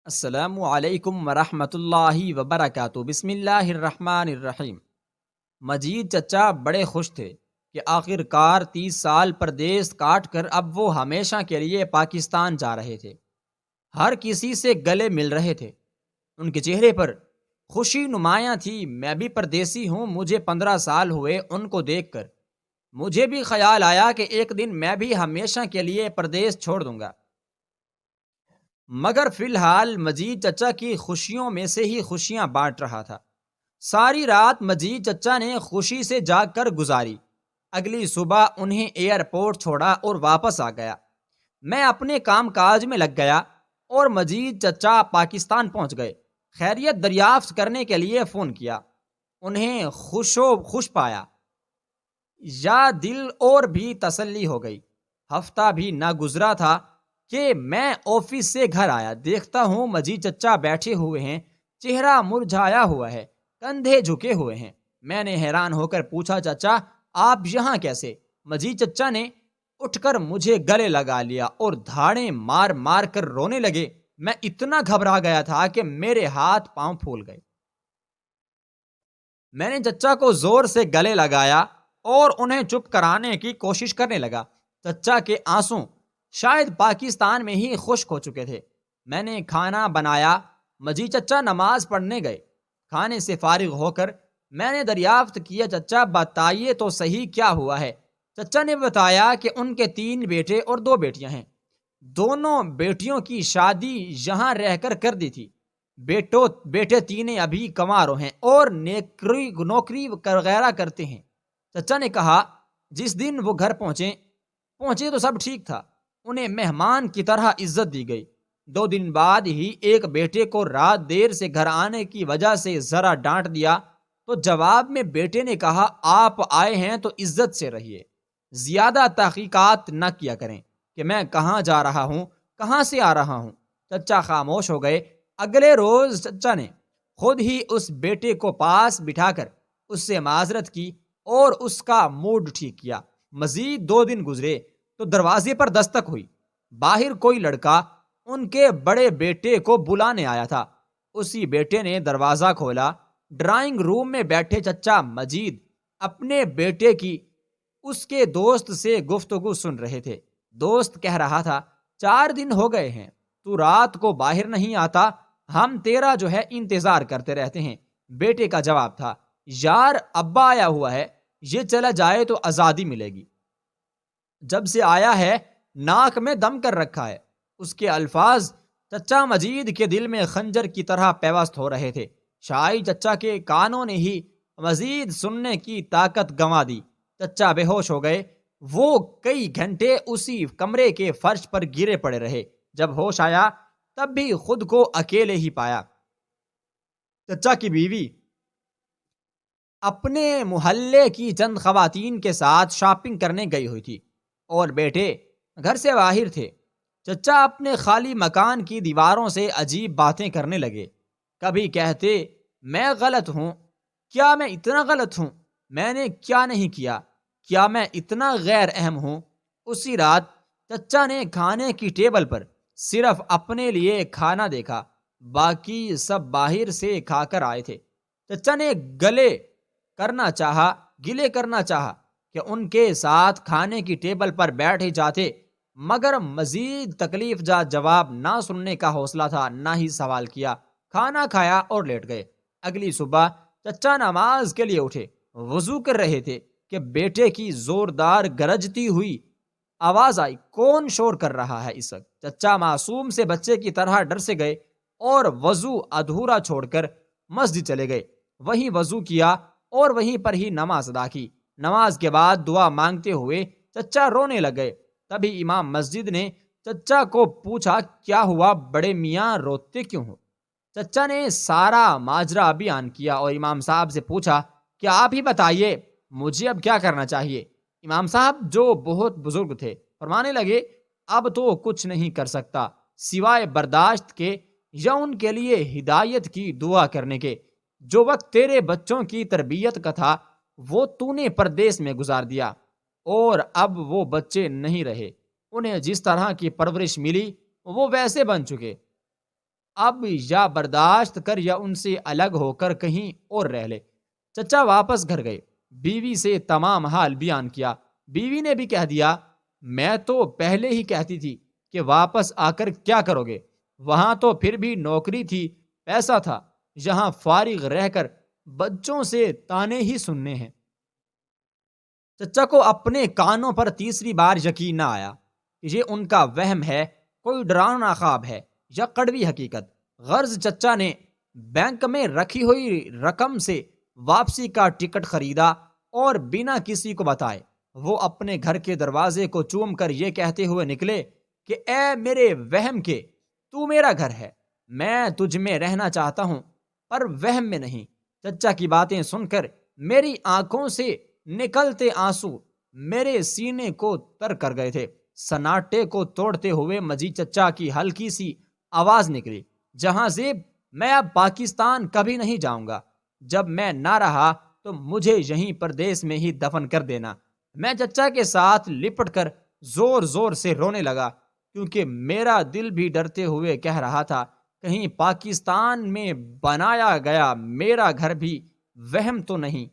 السلام علیکم ورحمۃ اللہ وبرکاتہ۔ بسم اللہ الرحمن الرحیم۔ مجید چچا بڑے خوش تھے کہ آخر کار 30 سال پردیس کاٹ کر اب وہ ہمیشہ کے لیے پاکستان جا رہے تھے۔ ہر کسی سے گلے مل رہے تھے، ان کے چہرے پر خوشی نمایاں تھی۔ میں بھی پردیسی ہوں، مجھے 15 سال ہوئے ان کو دیکھ کر۔ مجھے بھی خیال آیا کہ ایک دن میں بھی ہمیشہ کے لیے پردیس چھوڑ دوں گا، مگر فی الحال مجید چچا کی خوشیوں میں سے ہی خوشیاں بانٹ رہا تھا۔ ساری رات مجید چچا نے خوشی سے جاگ کر گزاری۔ اگلی صبح انہیں ایئرپورٹ چھوڑا اور واپس آ گیا۔ میں اپنے کام کاج میں لگ گیا اور مجید چچا پاکستان پہنچ گئے۔ خیریت دریافت کرنے کے لیے فون کیا، انہیں خوش پایا، یا دل اور بھی تسلی ہو گئی۔ ہفتہ بھی نہ گزرا تھا کہ میں آفس سے گھر آیا، دیکھتا ہوں مجید چچا بیٹھے ہوئے ہیں، چہرہ مرجھایا ہوا ہے، کندھے جھکے ہوئے ہیں۔ میں نے حیران ہو کر پوچھا، چچا آپ یہاں کیسے؟ مجید چچا نے اٹھ کر مجھے گلے لگا لیا اور دھاڑیں مار مار کر رونے لگے۔ میں اتنا گھبرا گیا تھا کہ میرے ہاتھ پاؤں پھول گئے۔ میں نے چچا کو زور سے گلے لگایا اور انہیں چپ کرانے کی کوشش کرنے لگا۔ چچا کے آنسوں شاید پاکستان میں ہی خشک ہو چکے تھے۔ میں نے کھانا بنایا، مجید چچا نماز پڑھنے گئے۔ کھانے سے فارغ ہو کر میں نے دریافت کیا، چچا بتائیے تو صحیح کیا ہوا ہے؟ چچا نے بتایا کہ ان کے 3 بیٹے اور 2 بیٹیاں ہیں۔ دونوں بیٹیوں کی شادی یہاں رہ کر دی تھی۔ بیٹے 3 ابھی کنواروں ہیں اور نوکری وغیرہ کرتے ہیں۔ چچا نے کہا، جس دن وہ گھر پہنچے تو سب ٹھیک تھا، انہیں مہمان کی طرح عزت دی گئی۔ 2 دن بعد ہی ایک بیٹے کو رات دیر سے گھر آنے کی وجہ سے ذرا ڈانٹ دیا تو جواب میں بیٹے نے کہا، آپ آئے ہیں تو عزت سے رہیے، زیادہ تحقیقات نہ کیا کریں کہ میں کہاں جا رہا ہوں، کہاں سے آ رہا ہوں۔ چچا خاموش ہو گئے۔ اگلے روز چچا نے خود ہی اس بیٹے کو پاس بٹھا کر اس سے معذرت کی اور اس کا موڈ ٹھیک کیا۔ مزید 2 دن گزرے تو دروازے پر دستک ہوئی۔ باہر کوئی لڑکا ان کے بڑے بیٹے کو بلانے آیا تھا۔ اسی بیٹے نے دروازہ کھولا۔ ڈرائنگ روم میں بیٹھے چچا مجید اپنے بیٹے کی اس کے دوست سے گفتگو سن رہے تھے۔ دوست کہہ رہا تھا، 4 دن ہو گئے ہیں تو رات کو باہر نہیں آتا، ہم تیرا انتظار کرتے رہتے ہیں۔ بیٹے کا جواب تھا، یار ابا آیا ہوا ہے، یہ چلا جائے تو آزادی ملے گی، جب سے آیا ہے ناک میں دم کر رکھا ہے۔ اس کے الفاظ چچا مجید کے دل میں خنجر کی طرح پیوست ہو رہے تھے۔ شاید چچا کے کانوں نے ہی مزید سننے کی طاقت گنوا دی۔ چچا بے ہوش ہو گئے۔ وہ کئی گھنٹے اسی کمرے کے فرش پر گرے پڑے رہے۔ جب ہوش آیا تب بھی خود کو اکیلے ہی پایا۔ چچا کی بیوی اپنے محلے کی چند خواتین کے ساتھ شاپنگ کرنے گئی ہوئی تھی اور بیٹے گھر سے باہر تھے۔ چچا اپنے خالی مکان کی دیواروں سے عجیب باتیں کرنے لگے۔ کبھی کہتے، میں غلط ہوں، کیا میں اتنا غلط ہوں؟ میں نے کیا نہیں کیا؟ کیا میں اتنا غیر اہم ہوں؟ اسی رات چچا نے کھانے کی ٹیبل پر صرف اپنے لیے کھانا دیکھا، باقی سب باہر سے کھا کر آئے تھے۔ چچا نے گلے کرنا چاہا کہ ان کے ساتھ کھانے کی ٹیبل پر بیٹھ جاتے، مگر مزید تکلیف جا جواب نہ سننے کا حوصلہ تھا، نہ ہی سوال کیا۔ کھانا کھایا اور لیٹ گئے۔ اگلی صبح چچا نماز کے لیے اٹھے، وضو کر رہے تھے کہ بیٹے کی زوردار گرجتی ہوئی آواز آئی، کون شور کر رہا ہے اس وقت؟ چچا معصوم سے بچے کی طرح ڈر سے گئے اور وضو ادھورا چھوڑ کر مسجد چلے گئے۔ وہیں وضو کیا اور وہیں پر ہی نماز ادا کی۔ نماز کے بعد دعا مانگتے ہوئے چچا رونے لگے۔ تبھی امام مسجد نے چچا کو پوچھا، کیا ہوا بڑے میاں، روتے کیوں ہو؟ چچا نے سارا ماجرا بیان کیا اور امام صاحب سے پوچھا کہ آپ ہی بتائیے مجھے اب کیا کرنا چاہیے؟ امام صاحب جو بہت بزرگ تھے فرمانے لگے، اب تو کچھ نہیں کر سکتا سوائے برداشت کے یا ان کے لیے ہدایت کی دعا کرنے کے۔ جو وقت تیرے بچوں کی تربیت کا تھا وہ تو نے پردیس میں گزار دیا اور اب وہ بچے نہیں رہے، انہیں جس طرح کی پرورش ملی وہ ویسے بن چکے۔ اب یا برداشت کر یا ان سے الگ ہو کر کہیں اور رہ لے۔ چچا واپس گھر گئے، بیوی سے تمام حال بیان کیا۔ بیوی نے بھی کہہ دیا، میں تو پہلے ہی کہتی تھی کہ واپس آ کر کیا کرو گے، وہاں تو پھر بھی نوکری تھی، پیسہ تھا، یہاں فارغ رہ کر بچوں سے تانے ہی سننے ہیں۔ چچا کو اپنے کانوں پر تیسری بار یقین نہ آیا کہ یہ ان کا وہم ہے، کوئی ڈراؤنا خواب ہے یا کڑوی حقیقت۔ غرض چچا نے بینک میں رکھی ہوئی رقم سے واپسی کا ٹکٹ خریدا اور بنا کسی کو بتائے وہ اپنے گھر کے دروازے کو چوم کر یہ کہتے ہوئے نکلے کہ اے میرے وہم کے، تو میرا گھر ہے، میں تجھ میں رہنا چاہتا ہوں پر وہم میں نہیں۔ چچا کی باتیں سن کر میری آنکھوں سے نکلتے آنسو میرے سینے کو تر کر گئے تھے۔ سناٹے کو توڑتے ہوئے مجید چچا کی ہلکی سی آواز نکلی، جہاں زیب، میں اب پاکستان کبھی نہیں جاؤں گا، جب میں نہ رہا تو مجھے یہیں پردیس میں ہی دفن کر دینا۔ میں چچا کے ساتھ لپٹ کر زور زور سے رونے لگا، کیونکہ میرا دل بھی ڈرتے ہوئے کہہ رہا تھا کہیں پاکستان میں بنایا گیا میرا گھر بھی وہم تو نہیں۔